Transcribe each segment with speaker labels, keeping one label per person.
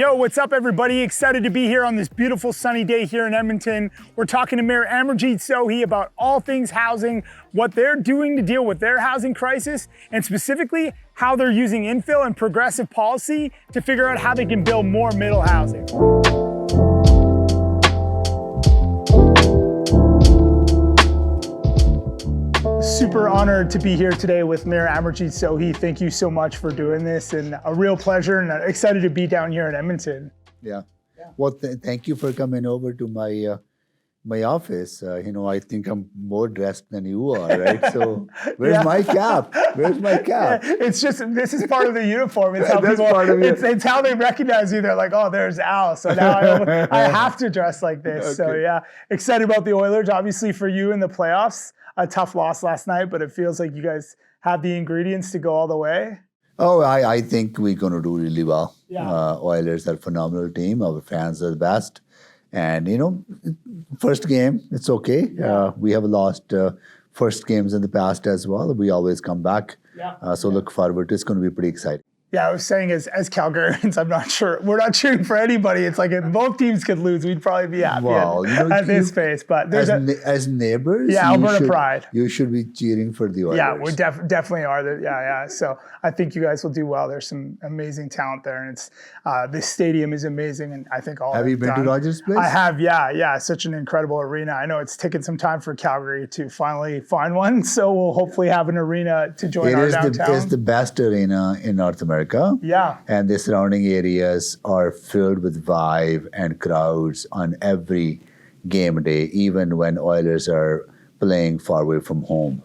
Speaker 1: Yo, what's up everybody? Excited to be here on this beautiful sunny day here in Edmonton. We're talking to Mayor Sohi about all things housing, what they're doing to deal with their housing crisis, and specifically how they're using infill and progressive policy to figure out how they can build more middle housing. Super honored to be here today with Mayor Sohi. Thank you so much for doing this, and a real pleasure, and excited to be down here in Edmonton.
Speaker 2: Yeah. Well, thank you for coming over to my my office. I think I'm more dressed than you are, right? So where's my cap? Where's my cap?
Speaker 1: It's just, this is part of the uniform. It's how people, it's how they recognize you. They're like, oh, there's Al. So now I have to dress like this. Okay. So yeah, excited about the Oilers. Obviously for you in the playoffs, a tough loss last night, but it feels like you guys have the ingredients to go all the way.
Speaker 2: Oh, I think we're going to do really well.
Speaker 1: Yeah.
Speaker 2: Oilers are a phenomenal team. Our fans are the best. And, first game, it's okay.
Speaker 1: Yeah.
Speaker 2: We have lost first games in the past as well. We always come back.
Speaker 1: Yeah.
Speaker 2: So look forward to it. It's going to be pretty exciting.
Speaker 1: Yeah, I was saying as Calgarians, I'm not sure. We're not cheering for anybody. It's like if both teams could lose, we'd probably be happy at this pace. But there's
Speaker 2: as neighbors,
Speaker 1: Alberta pride.
Speaker 2: You should be cheering for the Oilers.
Speaker 1: Yeah, we definitely are. Yeah. So I think you guys will do well. There's some amazing talent there, and it's this stadium is amazing. And I think all
Speaker 2: have you been to Rogers Place?
Speaker 1: I have. Yeah. Such an incredible arena. I know it's taken some time for Calgary to finally find one. So we'll hopefully have an arena to join our downtown.
Speaker 2: It's the best arena in North America.
Speaker 1: Yeah.
Speaker 2: And the surrounding areas are filled with vibe and crowds on every game day, even when Oilers are playing far away from home.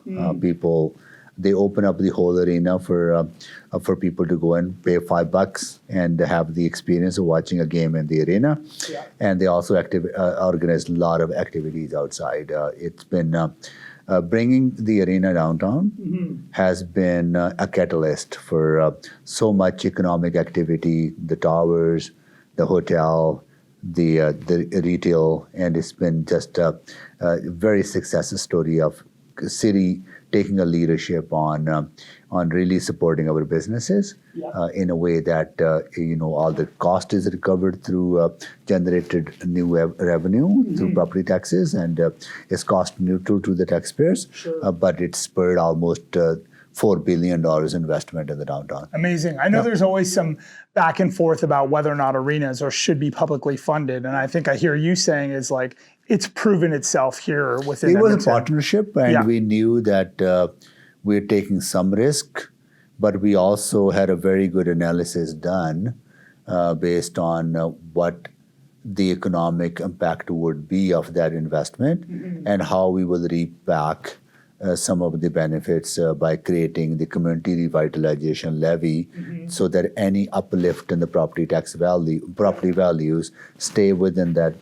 Speaker 2: They open up the whole arena for people to go and pay $5 and have the experience of watching a game in the arena.
Speaker 1: Yeah.
Speaker 2: And they also organize a lot of activities outside. It's been bringing the arena downtown has been a catalyst for so much economic activity, the towers, the hotel, the retail, and it's been just a very successful story of city taking a leadership on really supporting our businesses in a way that all the cost is recovered through generated new revenue through property taxes, and it's cost neutral to the taxpayers.
Speaker 1: Sure.
Speaker 2: But it spurred almost $4 billion investment in the downtown.
Speaker 1: Amazing. I know there's always some back and forth about whether or not arenas or should be publicly funded, and I think I hear you saying is like it's proven itself here within Edmonton.
Speaker 2: It was a partnership, and we knew that we're taking some risk, but we also had a very good analysis done based on what the economic impact would be of that investment and how we will reap back some of the benefits by creating the community revitalization levy so that any uplift in the property values stay within that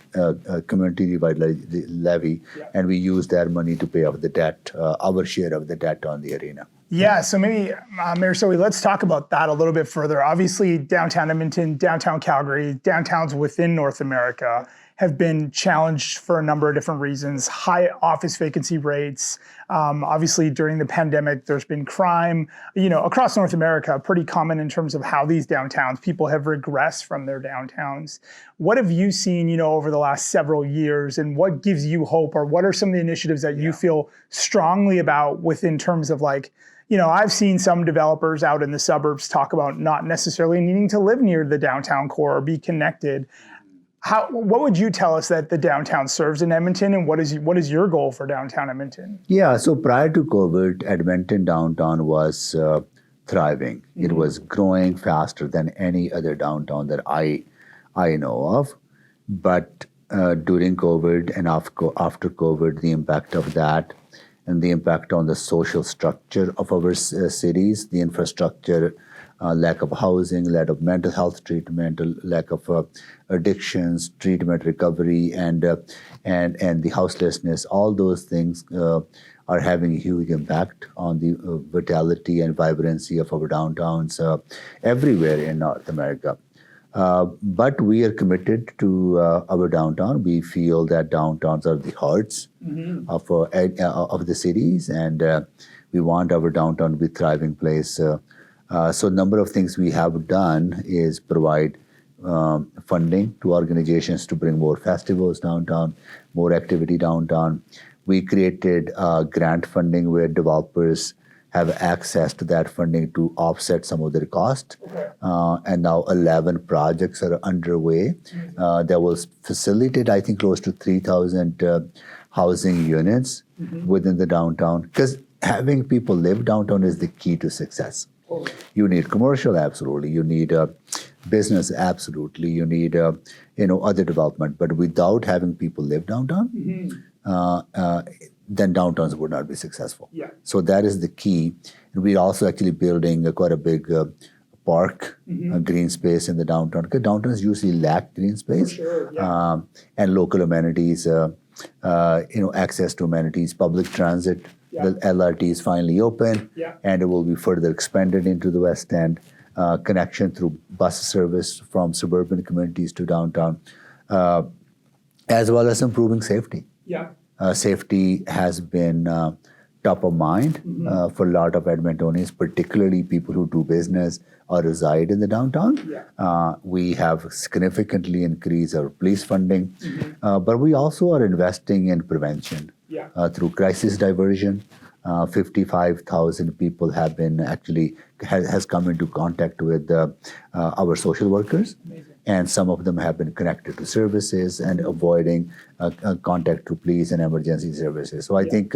Speaker 2: community revitalization levy, and we use that money to pay off the debt, our share of the debt on the arena.
Speaker 1: Yeah, so maybe, Mayor Sohi, let's talk about that a little bit further. Obviously, downtown Edmonton, downtown Calgary, downtowns within North America have been challenged for a number of different reasons. High office vacancy rates. Obviously, during the pandemic, there's been crime, across North America, pretty common in terms of how these downtowns, people have regressed from their downtowns. What have you seen, over the last several years, and what gives you hope, or what are some of the initiatives that you feel strongly about within terms of I've seen some developers out in the suburbs talk about not necessarily needing to live near the downtown core or be connected. What would you tell us that the downtown serves in Edmonton, and what is your goal for downtown Edmonton?
Speaker 2: Yeah, so prior to COVID, Edmonton downtown was thriving. It was growing faster than any other downtown that I know of. But during COVID and after COVID, the impact of that and the impact on the social structure of our cities, the infrastructure, lack of housing, lack of mental health treatment, lack of addictions, treatment recovery, and the houselessness. All those things are having a huge impact on the vitality and vibrancy of our downtowns everywhere in North America. But we are committed to our downtown. We feel that downtowns are the hearts of the cities, and we want our downtown to be a thriving place. So a number of things we have done is provide funding to organizations to bring more festivals downtown, more activity downtown. We created grant funding where developers have access to that funding to offset some of their cost. And now 11 projects are underway that will facilitate, I think, close to 3,000 housing units within the downtown. Because having people live downtown is the key to success. You need commercial, absolutely. You need business, absolutely. You need other development. But without having people live downtown, then downtowns would not be successful. So that is the key. And we're also actually building quite a big park, green space in the downtown. Because downtowns usually lack green space and local amenities, access to amenities, public transit. The LRT is finally open, and it will be further expanded into the West End. Connection through bus service from suburban communities to downtown, as well as improving safety. Safety has been top of mind for a lot of Edmontonians, particularly people who do business or reside in the downtown. We have significantly increased our police funding, but we also are investing in prevention through crisis diversion. 55,000 people have been has come into contact with our social workers. And some of them have been connected to services and avoiding contact to police and emergency services. So I think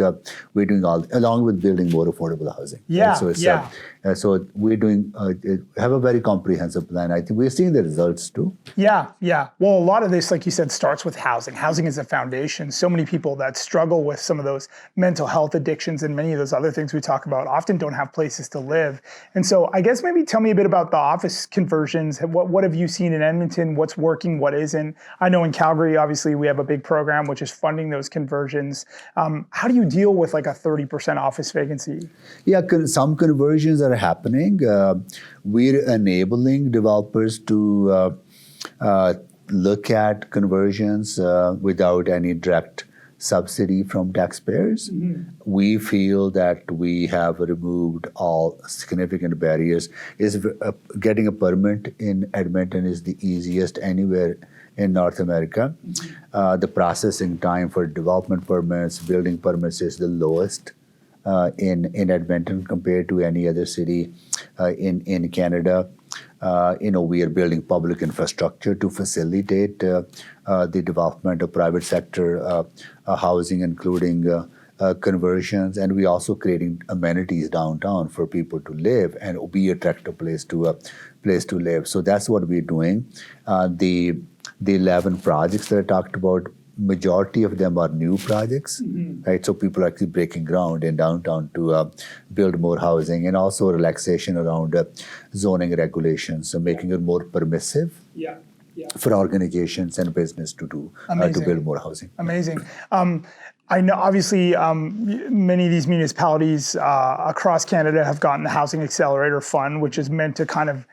Speaker 2: we're doing along with building more affordable housing. Right? So we're doing, have a very comprehensive plan. I think we're seeing the results too.
Speaker 1: Yeah. Well, a lot of this, like you said, starts with housing. Housing is a foundation. So many people that struggle with some of those mental health addictions and many of those other things we talk about often don't have places to live. And so I guess maybe tell me a bit about the office conversions. What have you seen in Edmonton? What's working? What isn't? I know in Calgary, obviously, we have a big program which is funding those conversions. How do you deal with like a 30% office vacancy?
Speaker 2: Yeah, some conversions are happening. We're enabling developers to look at conversions without any direct subsidy from taxpayers. We feel that we have removed all significant barriers. Getting a permit in Edmonton is the easiest anywhere in North America. The processing time for development permits, building permits is the lowest in Edmonton compared to any other city in Canada. We are building public infrastructure to facilitate the development of private sector housing, including conversions, and we also creating amenities downtown for people to live and be attractive place to live. So that's what we're doing. The 11 projects that I talked about, majority of them are new projects, right? So people are actually breaking ground in downtown to build more housing, and also relaxation around zoning regulations, so making it more permissive for organizations and business to do to build more housing.
Speaker 1: Amazing. I know, obviously, many of these municipalities across Canada have gotten the Housing Accelerator Fund, which is meant to kind of,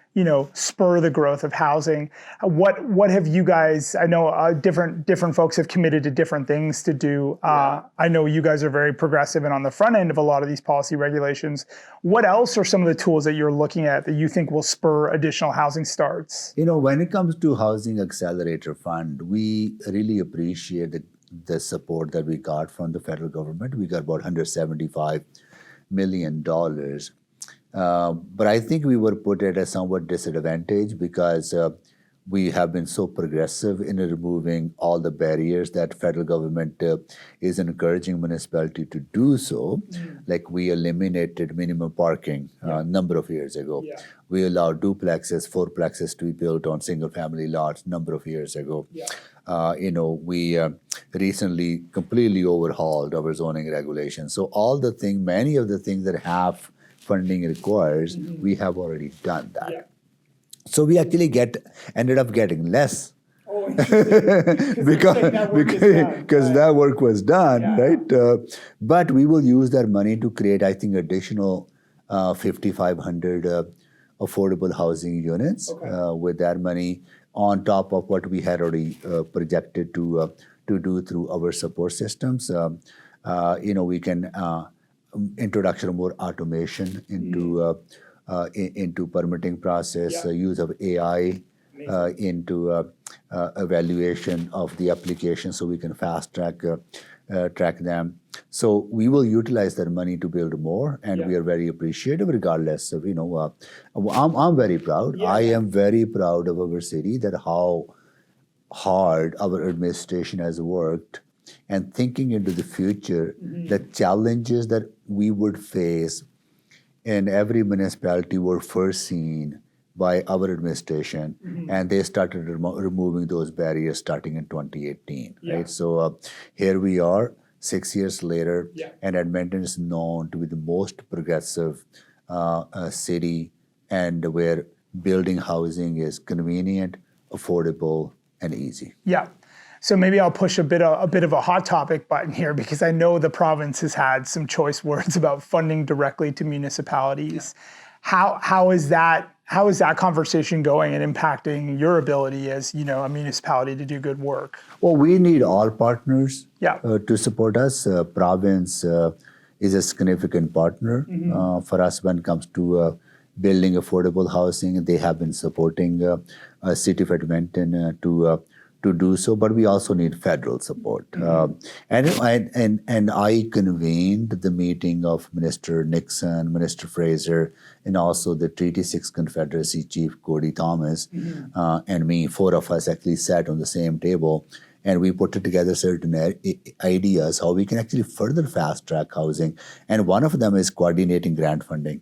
Speaker 1: spur the growth of housing. What have you guys? I know different folks have committed to different things to do. I know you guys are very progressive and on the front end of a lot of these policy regulations. What else are some of the tools that you're looking at that you think will spur additional housing starts?
Speaker 2: When it comes to Housing Accelerator Fund, we really appreciate the support that we got from the federal government. We got about $175 million. But I think we were put at a somewhat disadvantage because we have been so progressive in removing all the barriers that federal government is encouraging municipality to do so. Like we eliminated minimum parking a number of years ago. We allowed duplexes, fourplexes to be built on single family lots number of years ago. We recently completely overhauled our zoning regulations. So many of the things that have funding requires, we have already done that. So we actually ended up getting less because that work was done, right? But we will use that money to create, I think, additional 5,500 affordable housing units with that money on top of what we had already projected to do through our support systems. We can introduction of more automation into permitting process, use of AI into evaluation of the application so we can fast track them. So we will utilize that money to build more, and we are very appreciative regardless of, I'm very proud. I am very proud of our city, that how hard our administration has worked, and thinking into the future, the challenges that we would face in every municipality were first seen by our administration, and they started removing those barriers starting in 2018, right? So here we are, 6 years later, and Edmonton is known to be the most progressive city, and where building housing is convenient, affordable, and easy.
Speaker 1: Yeah. So maybe I'll push a bit of a hot topic button here, because I know the province has had some choice words about funding directly to municipalities. How is that conversation going and impacting your ability as a municipality to do good work?
Speaker 2: Well, we need all partners to support us. Province is a significant partner for us when it comes to building affordable housing. They have been supporting City of Edmonton to do so, but we also need federal support. And I convened the meeting of Minister Nixon, Minister Fraser, and also the Treaty 6 Confederacy Chief Cody Thomas, and me. 4 of us actually sat on the same table, and we put together certain ideas how we can actually further fast track housing. And one of them is coordinating grant funding.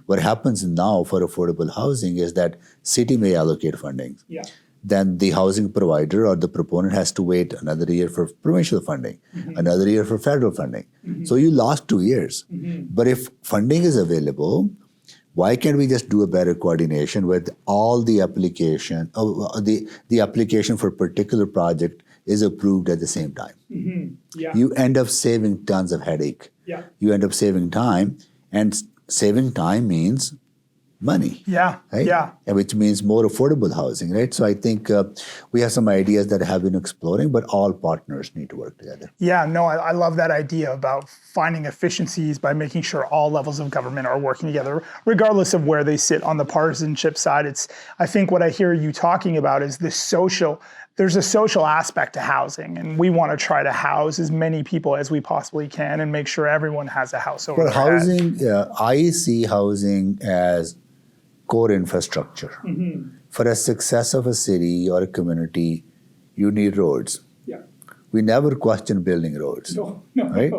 Speaker 2: What happens now for affordable housing is that city may allocate funding. Then the housing provider or the proponent has to wait another year for provincial funding, another year for federal funding. So you lost 2 years. But if funding is available, why can't we just do a better coordination with all the application, the application for a particular project is approved at the same time? You end up saving tons of headache. You end up saving time, and saving time means money. Right? Which means more affordable housing, right? So I think we have some ideas that have been exploring, but all partners need to work together.
Speaker 1: I love that idea about finding efficiencies by making sure all levels of government are working together, regardless of where they sit on the partisanship side. I think what I hear you talking about is there's a social aspect to housing, and we want to try to house as many people as we possibly can and make sure everyone has a house over their head.
Speaker 2: I see housing as core infrastructure. For a success of a city or a community, you need roads. We never question building roads, right?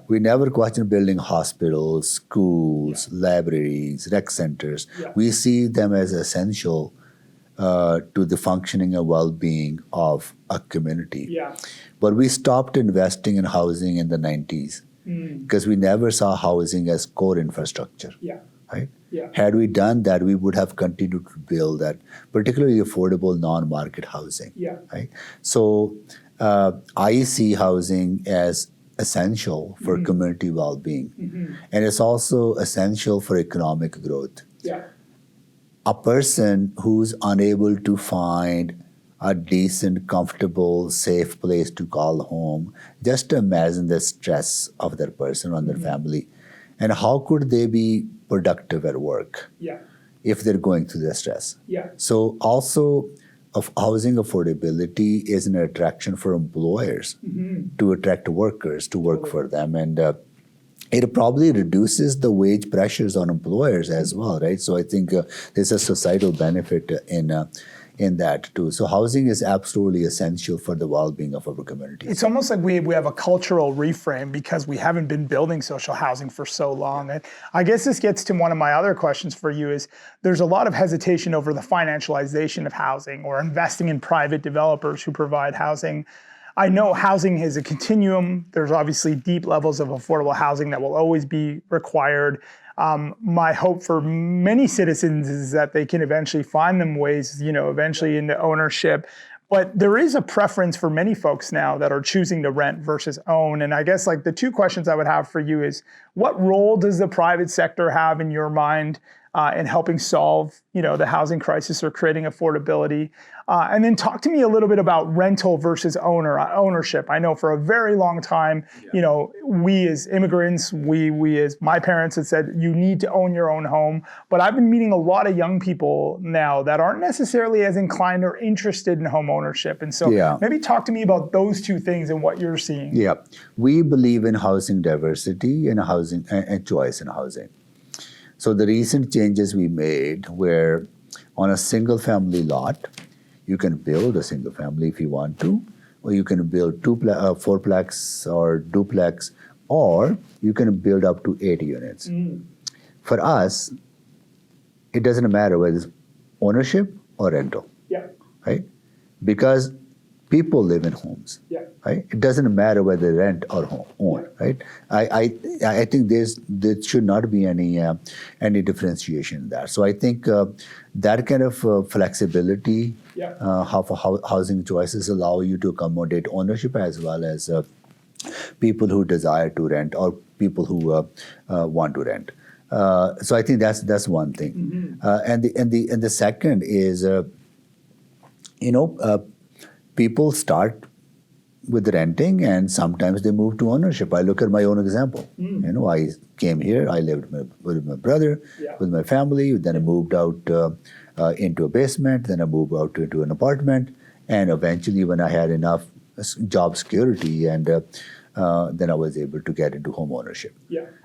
Speaker 2: We never question building hospitals, schools, libraries, rec centers. We see them as essential to the functioning and well-being of a community. But we stopped investing in housing in the 90s because we never saw housing as core infrastructure. Right? Had we done that, we would have continued to build that, particularly affordable non-market housing. Right? So I see housing as essential for community well-being, and it's also essential for economic growth. A person who's unable to find a decent, comfortable, safe place to call home, just imagine the stress of that person on their family. And how could they be productive at work if they're going through the stress? So also, housing affordability is an attraction for employers to attract workers to work for them. And it probably reduces the wage pressures on employers as well, right? So I think there's a societal benefit in that too. So housing is absolutely essential for the well-being of our communities.
Speaker 1: It's almost like we have a cultural reframe because we haven't been building social housing for so long. And I guess this gets to one of my other questions for you is there's a lot of hesitation over the financialization of housing or investing in private developers who provide housing. I know housing is a continuum. There's obviously deep levels of affordable housing that will always be required. My hope for many citizens is that they can eventually find them ways, eventually into ownership. But there is a preference for many folks now that are choosing to rent versus own. And I guess the 2 questions I would have for you is, what role does the private sector have in your mind and helping solve, the housing crisis or creating affordability. And then talk to me a little bit about rental versus ownership. I know for a very long time, we as immigrants, we as my parents had said, you need to own your own home. But I've been meeting a lot of young people now that aren't necessarily as inclined or interested in home ownership. And so maybe talk to me about those two things and what you're seeing.
Speaker 2: Yeah, we believe in housing diversity and housing and choice in housing. So the recent changes we made were on a single family lot, you can build a single family if you want to, or you can build fourplex or duplex, or you can build up to 8 units. For us, it doesn't matter whether it's ownership or rental, right? Because people live in homes, right? It doesn't matter whether rent or own, right? I think there should not be any differentiation in that. So I think that kind of flexibility, how housing choices allow you to accommodate ownership as well as people who desire to rent or people who want to rent. So I think that's one thing, and the second is, people start with renting and sometimes they move to ownership. I look at my own example. I came here, I lived with my brother, with my family, then I moved out into a basement, then I moved out into an apartment, and eventually when I had enough job security and then I was able to get into home ownership.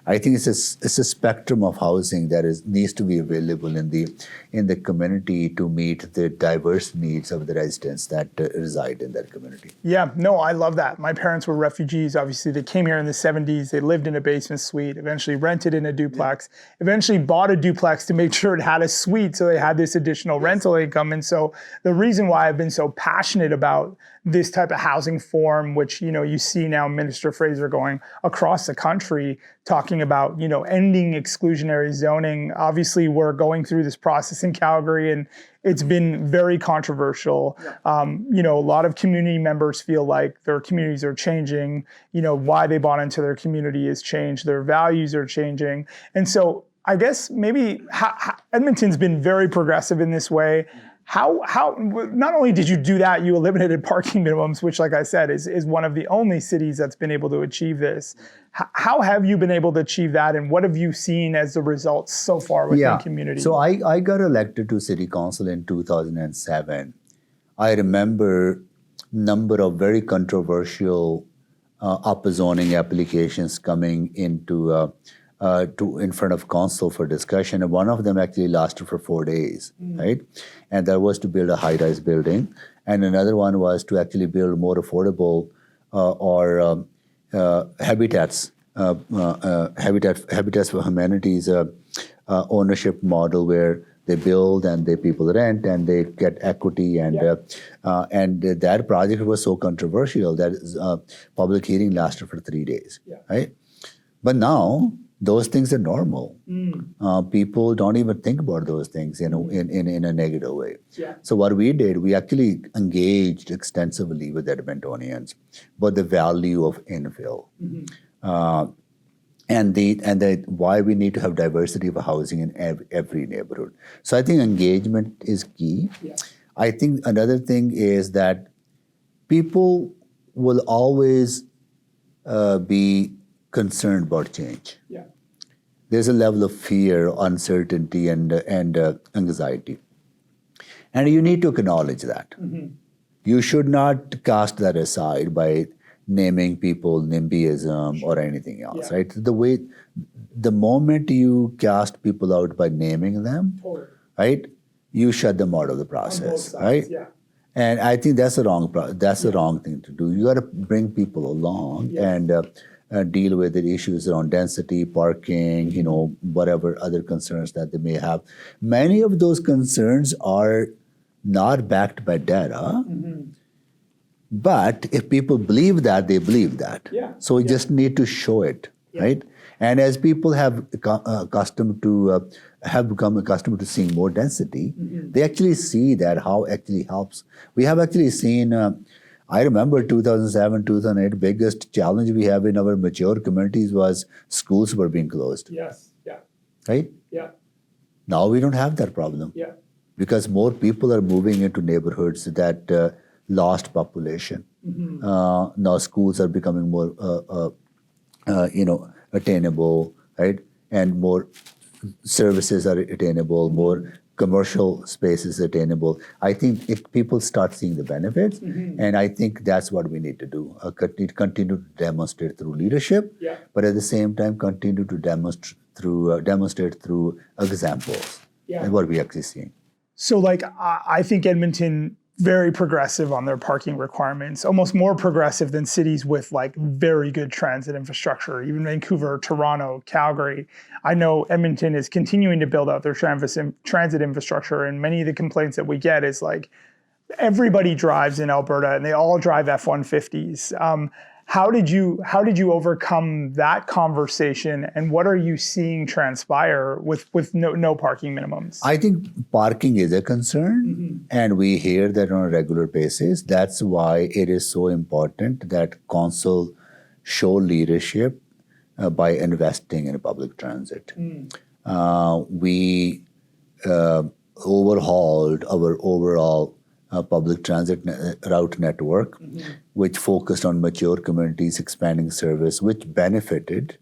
Speaker 2: I think it's a spectrum of housing that needs to be available in the community to meet the diverse needs of the residents that reside in that community.
Speaker 1: Yeah, no, I love that. My parents were refugees. Obviously, they came here in the 70s. They lived in a basement suite, eventually rented in a duplex, eventually bought a duplex to make sure it had a suite so they had this additional rental income. And so the reason why I've been so passionate about this type of housing form, which, you see now Minister Fraser going across the country talking about, ending exclusionary zoning. Obviously, we're going through this process in Calgary and it's been very controversial. A lot of community members feel like their communities are changing. Why they bought into their community has changed. Their values are changing. And so I guess maybe Edmonton's been very progressive in this way. How not only did you do that, you eliminated parking minimums, which, like I said, is one of the only cities that's been able to achieve this. How have you been able to achieve that, and what have you seen as the results so far within community?
Speaker 2: So I got elected to City Council in 2007. I remember number of very controversial upzoning applications coming into in front of council for discussion, and one of them actually lasted for 4 days, right? And that was to build a high-rise building, and another one was to actually build more affordable habitats for humanities ownership model where they build and people rent and they get equity and that project was so controversial that public hearing lasted for 3 days, right? But now those things are normal. People don't even think about those things in a negative way. So what we did, we actually engaged extensively with Edmontonians about the value of infill. And why we need to have diversity of housing in every neighborhood. So I think engagement is key. I think another thing is that people will always be concerned about change. There's a level of fear, uncertainty, and anxiety. And you need to acknowledge that. You should not cast that aside by naming people NIMBYism or anything else, right? The moment you cast people out by naming them, right, you shut them out of the process, right? And I think that's the wrong thing to do. You got to bring people along and deal with the issues around density, parking, whatever other concerns that they may have. Many of those concerns are not backed by data. But if people believe that, they believe that. So we just need to show it, right? And as people have become accustomed to seeing more density, they actually see that how actually helps. We have actually seen. I remember 2007, 2008. Biggest challenge we have in our mature communities was schools were being closed. Right. Now we don't have that problem.
Speaker 1: Yeah.
Speaker 2: Because more people are moving into neighborhoods that lost population. Now schools are becoming more, attainable, right? And more services are attainable, more commercial spaces attainable. I think if people start seeing the benefits, and I think that's what we need to do. Continue to demonstrate through leadership, but at the same time continue to demonstrate through examples and what we actually seeing.
Speaker 1: So like, I think Edmonton, very progressive on their parking requirements, almost more progressive than cities with like very good transit infrastructure, even Vancouver, Toronto, Calgary. I know Edmonton is continuing to build out their transit infrastructure, and many of the complaints that we get is like, everybody drives in Alberta and they all drive F-150s. How did you overcome that conversation, and what are you seeing transpire with no parking minimums?
Speaker 2: I think parking is a concern, and we hear that on a regular basis. That's why it is so important that council show leadership by investing in public transit. We overhauled our overall public transit route network, which focused on mature communities, expanding service, which benefited,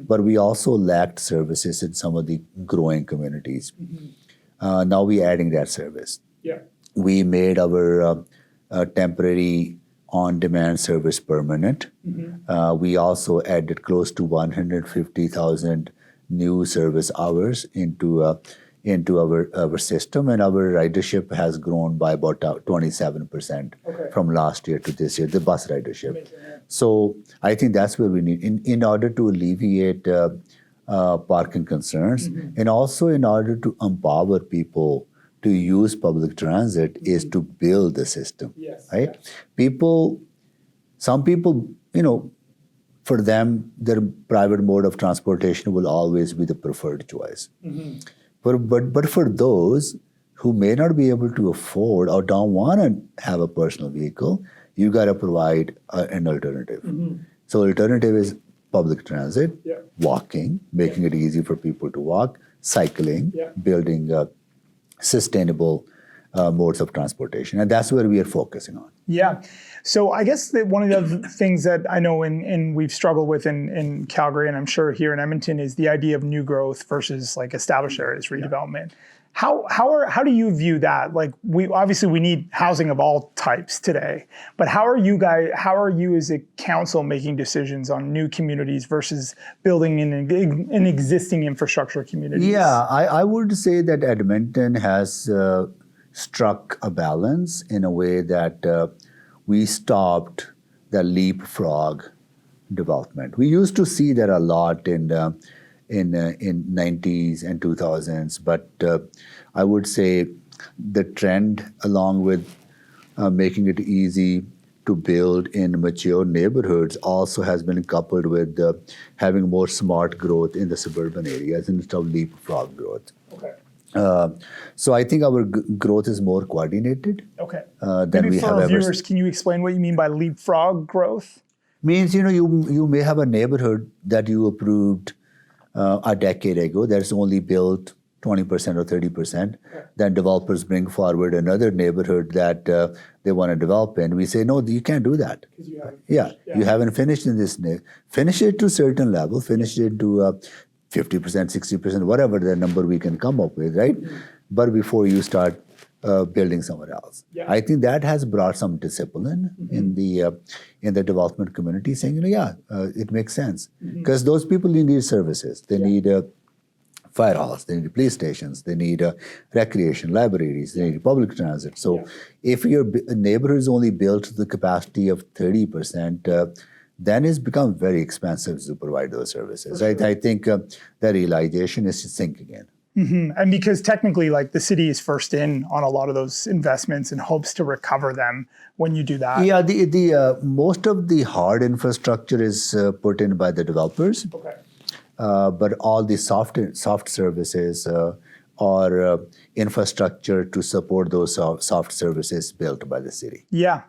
Speaker 2: but we also lacked services in some of the growing communities. Now we're adding that service. We made our temporary on-demand service permanent. We also added close to 150,000 new service hours into our system, and our ridership has grown by about 27% from last year to this year, the bus ridership. So I think that's where we need, in order to alleviate parking concerns, and also in order to empower people to use public transit, is to build the system, right? Some people, for them, their private mode of transportation will always be the preferred choice. But for those who may not be able to afford or don't want to have a personal vehicle, you got to provide an alternative. So alternative is public transit, walking, making it easy for people to walk, cycling, building sustainable modes of transportation. And that's where we are focusing on.
Speaker 1: Yeah. So I guess that one of the things that I know and we've struggled with in Calgary, and I'm sure here in Edmonton, is the idea of new growth versus like established areas redevelopment. How do you view that? Like, we need housing of all types today, but how are you as a council making decisions on new communities versus building in existing infrastructure communities?
Speaker 2: Yeah, I would say that Edmonton has struck a balance in a way that we stopped the leapfrog development. We used to see that a lot in 90s and 2000s, but I would say the trend, along with making it easy to build in mature neighborhoods, also has been coupled with having more smart growth in the suburban areas instead of leapfrog growth. So I think our growth is more coordinated. Than
Speaker 1: Maybe
Speaker 2: we
Speaker 1: for
Speaker 2: have
Speaker 1: our
Speaker 2: ever.
Speaker 1: viewers, can you explain what you mean by leapfrog growth?
Speaker 2: Means you may have a neighborhood that you approved a decade ago that's only built 20% or 30%. Then developers bring forward another neighborhood that they want to develop in. We say, no, you can't do that. You haven't finished in this. Finish it to a certain level. Finish it to 50%, 60%, whatever the number we can come up with, right? But before you start building somewhere else. I think that has brought some discipline in the development community, saying, it makes sense. Because those people need services. They need fire halls, they need police stations, they need recreation, libraries, they need public transit. So if your neighborhood is only built to the capacity of 30%, then it's become very expensive to provide those services. Right? I think the realization is sinking in.
Speaker 1: And because technically, like, the city is first in on a lot of those investments and hopes to recover them when you do that.
Speaker 2: Yeah, the most of the hard infrastructure is put in by the developers. But all the soft services or infrastructure to support those soft services built by the city.
Speaker 1: Yeah,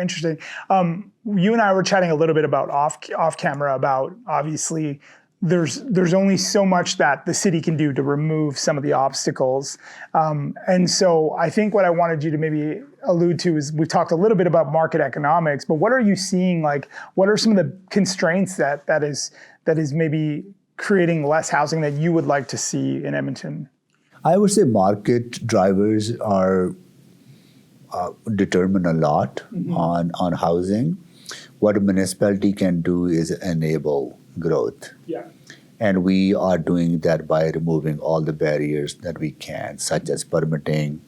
Speaker 1: interesting. You and I were chatting a little bit about off camera about, obviously, there's only so much that the city can do to remove some of the obstacles. And so I think what I wanted you to maybe allude to is we talked a little bit about market economics, but what are you seeing? Like, what are some of the constraints that is maybe creating less housing that you would like to see in Edmonton?
Speaker 2: I would say market drivers are determine a lot on housing. What a municipality can do is enable growth.
Speaker 1: Yeah.
Speaker 2: And we are doing that by removing all the barriers that we can, such as permitting,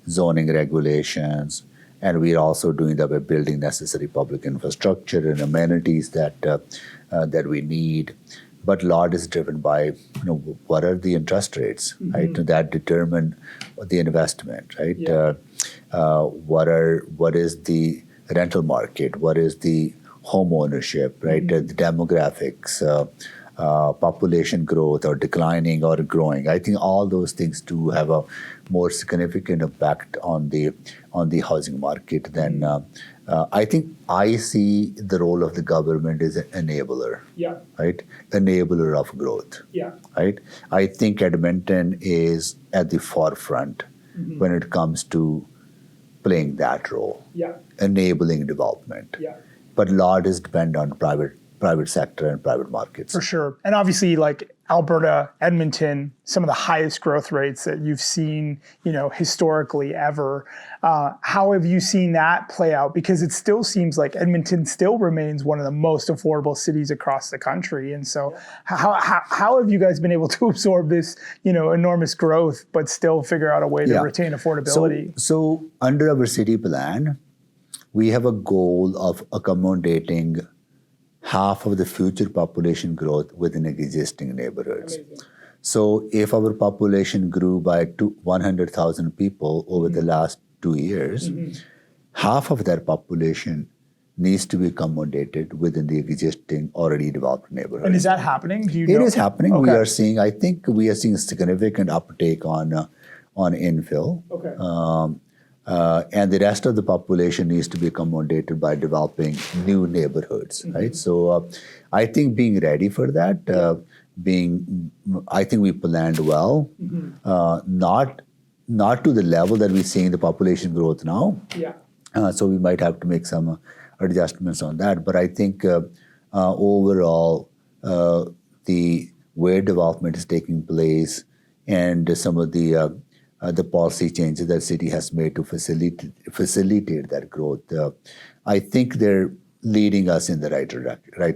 Speaker 2: zoning regulations, and we are also doing that by building necessary public infrastructure and amenities that we need. But a lot is driven by, what are the interest rates, right? That determine the investment, right?
Speaker 1: Yeah.
Speaker 2: What is the rental market? What is the home ownership, right? The demographics, population growth or declining or growing. I think all those things do have a more significant impact on the housing market than I think I see the role of the government as an enabler, right? Enabler of growth, right? I think Edmonton is at the forefront when it comes to playing that role, enabling development. But a lot is depend on private sector and private markets.
Speaker 1: For sure. And obviously, like Alberta, Edmonton, some of the highest growth rates that you've seen, historically ever. How have you seen that play out? Because it still seems like Edmonton still remains one of the most affordable cities across the country. And so how have you guys been able to absorb this, enormous growth, but still figure out a way to retain affordability?
Speaker 2: So under our city plan, we have a goal of accommodating half of the future population growth within existing neighborhoods.
Speaker 1: Amazing.
Speaker 2: So if our population grew by 100,000 people over the last 2 years, half of that population needs to be accommodated within the existing already developed neighborhoods.
Speaker 1: And is that happening? Do you know?
Speaker 2: It is happening.
Speaker 1: Okay.
Speaker 2: I think we are seeing significant uptake on infill.
Speaker 1: Okay.
Speaker 2: And the rest of the population needs to be accommodated by developing new neighborhoods, right? So I think being ready for that, I think we planned well, not to the level that we're seeing the population growth now. So we might have to make some adjustments on that. But I think overall, the way development is taking place and some of the policy changes that city has made to facilitate that growth, I think they're leading us in the right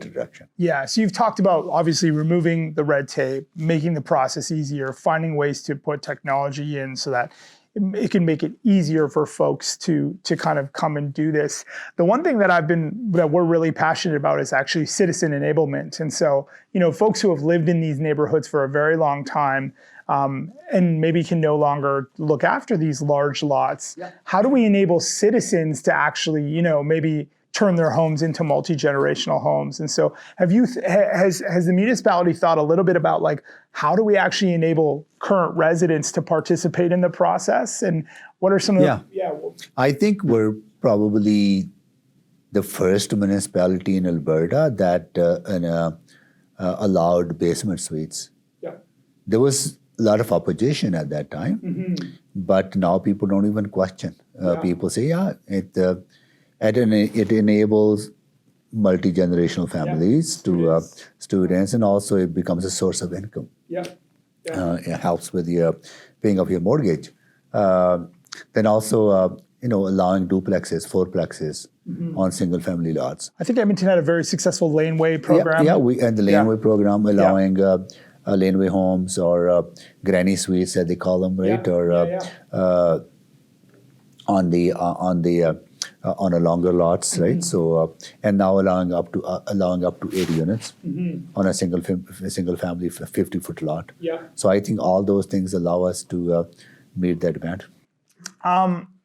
Speaker 2: direction.
Speaker 1: Yeah, so you've talked about obviously removing the red tape, making the process easier, finding ways to put technology in so that it can make it easier for folks to kind of come and do this. The one thing that we're really passionate about is actually citizen enablement. And so, folks who have lived in these neighborhoods for a very long time, and maybe can no longer look after these large lots. How do we enable citizens to actually, maybe turn their homes into multi-generational homes? And so has the municipality thought a little bit about like, how do we actually enable current residents to participate in the process? And what are some of
Speaker 2: I think we're probably the first municipality in Alberta that allowed basement suites. There was a lot of opposition at that time, but now people don't even question. People say, it enables multi-generational families to students, and also it becomes a source of income. It helps with the paying of your mortgage. Then also, allowing duplexes, fourplexes on single-family lots.
Speaker 1: I think Edmonton had a very successful laneway program.
Speaker 2: And the laneway program allowing laneway homes or granny suites, as they call them, right? On a longer lots, right? So and now allowing up to 80 units on a single family 50-foot lot. So I think all those things allow us to meet that demand.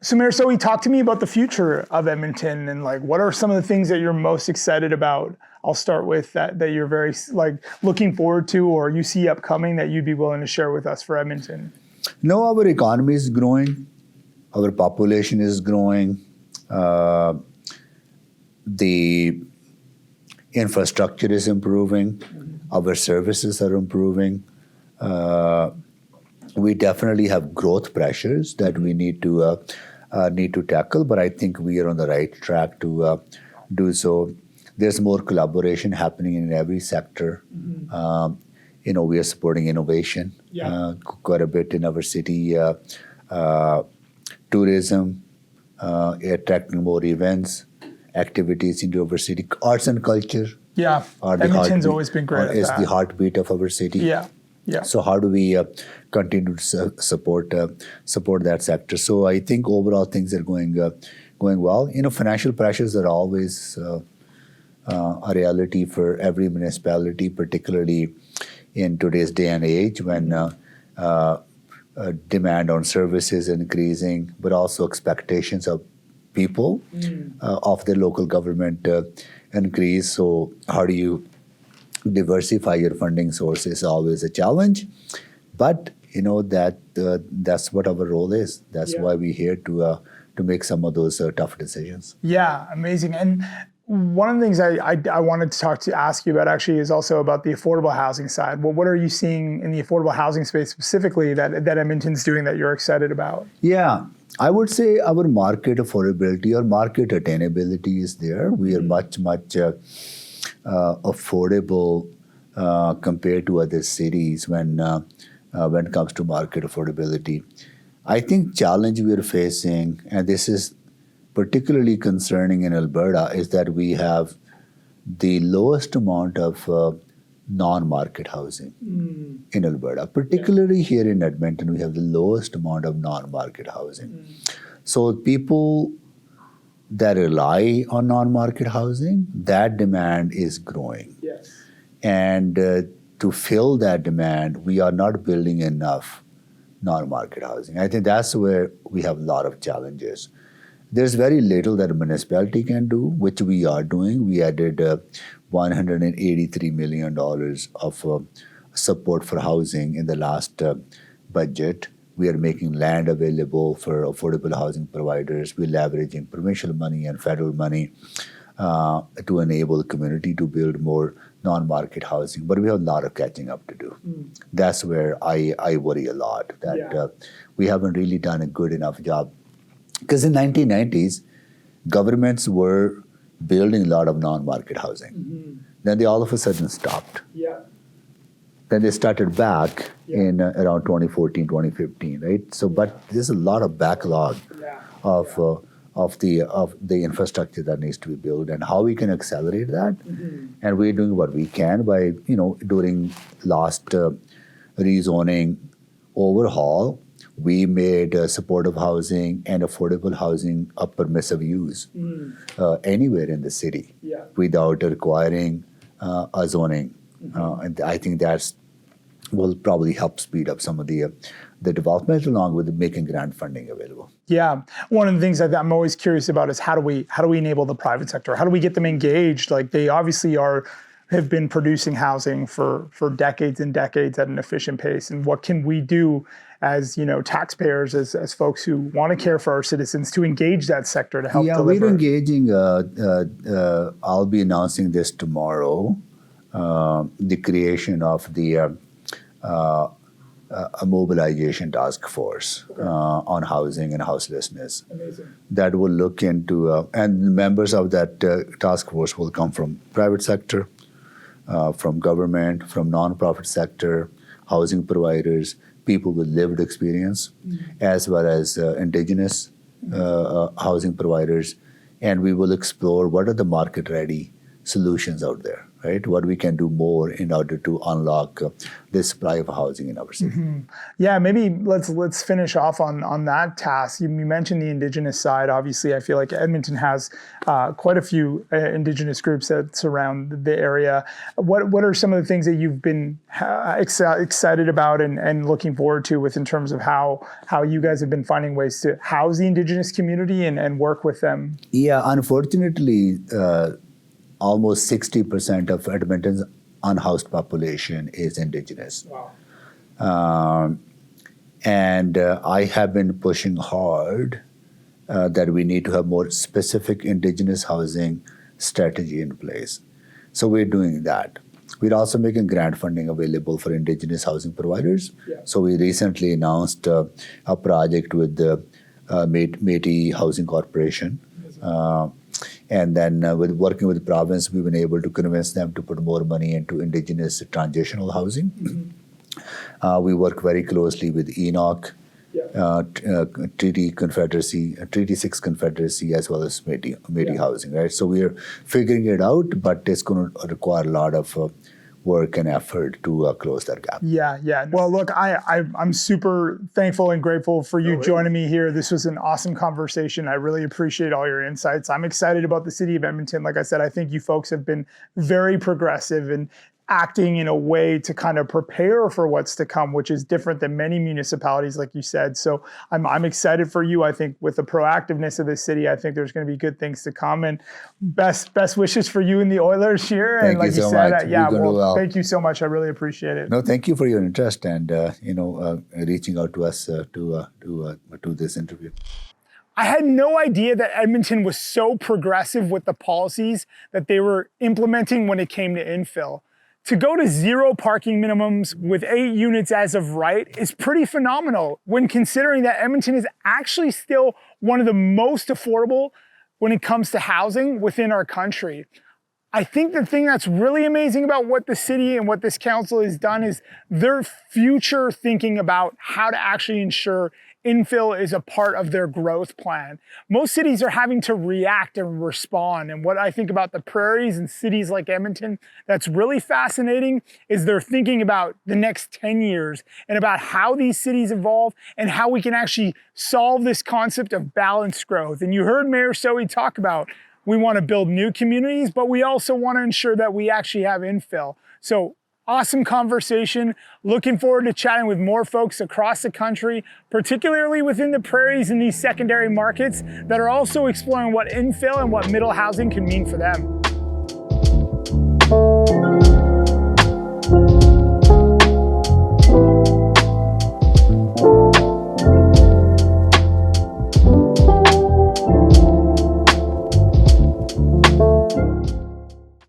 Speaker 1: So Mayor Sohi, talk to me about the future of Edmonton and like what are some of the things that you're most excited about? I'll start with that you're very looking forward to or you see upcoming that you'd be willing to share with us for Edmonton.
Speaker 2: No, our economy is growing. Our population is growing. The infrastructure is improving. Our services are improving. We definitely have growth pressures that we need to tackle, but I think we are on the right track to do so. There's more collaboration happening in every sector. We are supporting innovation quite a bit in our city. Tourism, attracting more events, activities into our city. Arts and culture.
Speaker 1: Yeah, Edmonton's always been great at
Speaker 2: Is
Speaker 1: that.
Speaker 2: the heartbeat of our city.
Speaker 1: Yeah.
Speaker 2: So how do we continue to support that sector? So I think overall things are going well. Financial pressures are always a reality for every municipality, particularly in today's day and age when demand on services is increasing, but also expectations of people of the local government increase. So how do you diversify your funding sources? Always a challenge, but that's what our role is. That's why we're here to make some of those tough decisions.
Speaker 1: Yeah, amazing. And one of the things I wanted to ask you about actually is also about the affordable housing side. Well, what are you seeing in the affordable housing space specifically that Edmonton's doing that you're excited about?
Speaker 2: Yeah, I would say our market affordability or market attainability is there. We are much affordable compared to other cities when it comes to market affordability. I think challenge we are facing, and this is particularly concerning in Alberta, is that we have the lowest amount of non-market housing in Alberta. Particularly here in Edmonton, we have the lowest amount of non-market housing. So people that rely on non-market housing, that demand is growing.
Speaker 1: Yes.
Speaker 2: And to fill that demand, we are not building enough non-market housing. I think that's where we have a lot of challenges. There's very little that a municipality can do, which we are doing. We added $183 million of support for housing in the last budget. We are making land available for affordable housing providers. We're leveraging provincial money and federal money to enable the community to build more non-market housing. But we have a lot of catching up to do. That's where I worry a lot, that we haven't really done a good enough job. Because in 1990s, governments were building a lot of non-market housing. Then they all of a sudden stopped. Then they started back in around 2014, 2015, right? So, but there's a lot of backlog of the infrastructure that needs to be built, and how we can accelerate that. And we're doing what we can by during last rezoning overhaul. We made supportive housing and affordable housing a permissive use anywhere in the city without requiring a zoning. And I think that will probably help speed up some of the development, along with making grant funding available.
Speaker 1: Yeah, one of the things that I'm always curious about is how do we enable the private sector? How do we get them engaged? Like, they obviously have been producing housing for decades and decades at an efficient pace. And what can we do as taxpayers, as folks who want to care for our citizens, to engage that sector to help deliver?
Speaker 2: Yeah, we're engaging. I'll be announcing this tomorrow. The creation of the a mobilization task force on housing and houselessness.
Speaker 1: Amazing.
Speaker 2: That will look into, and members of that task force will come from private sector, from government, from nonprofit sector, housing providers, people with lived experience, as well as indigenous housing providers. And we will explore what are the market-ready solutions out there, right? What we can do more in order to unlock the supply of housing in our city.
Speaker 1: Yeah, maybe let's finish off on that task. You mentioned the Indigenous side. Obviously, I feel like Edmonton has quite a few Indigenous groups that surround the area. What are some of the things that you've been excited about and looking forward to in terms of how you guys have been finding ways to house the Indigenous community and work with them? Yeah,
Speaker 2: unfortunately, almost 60% of Edmonton's unhoused population is Indigenous.
Speaker 1: Wow.
Speaker 2: And I have been pushing hard that we need to have more specific Indigenous housing strategy in place. So we're doing that. We're also making grant funding available for Indigenous housing providers. So we recently announced a project with the Métis Housing Corporation. And then with working with the province, we've been able to convince them to put more money into Indigenous transitional housing. We work very closely with Enoch, Treaty Confederacy, Treaty 6 Confederacy, as well as Métis Housing, right? So we're figuring it out, but it's going to require a lot of work and effort to close that gap.
Speaker 1: Yeah. Well, look, I'm super thankful and grateful for you joining me here. This was an awesome conversation. I really appreciate all your insights. I'm excited about the city of Edmonton. Like I said, I think you folks have been very progressive and acting in a way to kind of prepare for what's to come, which is different than many municipalities, like you said. So I'm excited for you. I think with the proactiveness of the city, I think there's going to be good things to come. And best wishes for you and the Oilers here.
Speaker 2: Thank
Speaker 1: and like
Speaker 2: you so
Speaker 1: said,
Speaker 2: much.
Speaker 1: Thank you so much. I really appreciate it.
Speaker 2: No, thank you for your interest and reaching out to us to this interview.
Speaker 1: I had no idea that Edmonton was so progressive with the policies that they were implementing when it came to infill. To go to 0 parking minimums with 8 units as of right is pretty phenomenal when considering that Edmonton is actually still one of the most affordable when it comes to housing within our country. I think the thing that's really amazing about what the city and what this council has done is their future thinking about how to actually ensure infill is a part of their growth plan. Most cities are having to react and respond. And what I think about the prairies and cities like Edmonton that's really fascinating is they're thinking about the next 10 years and about how these cities evolve and how we can actually solve this concept of balanced growth. And you heard Mayor Sohi talk about we want to build new communities, but we also want to ensure that we actually have infill. So awesome conversation. Looking forward to chatting with more folks across the country, particularly within the prairies and these secondary markets that are also exploring what infill and what middle housing can mean for them.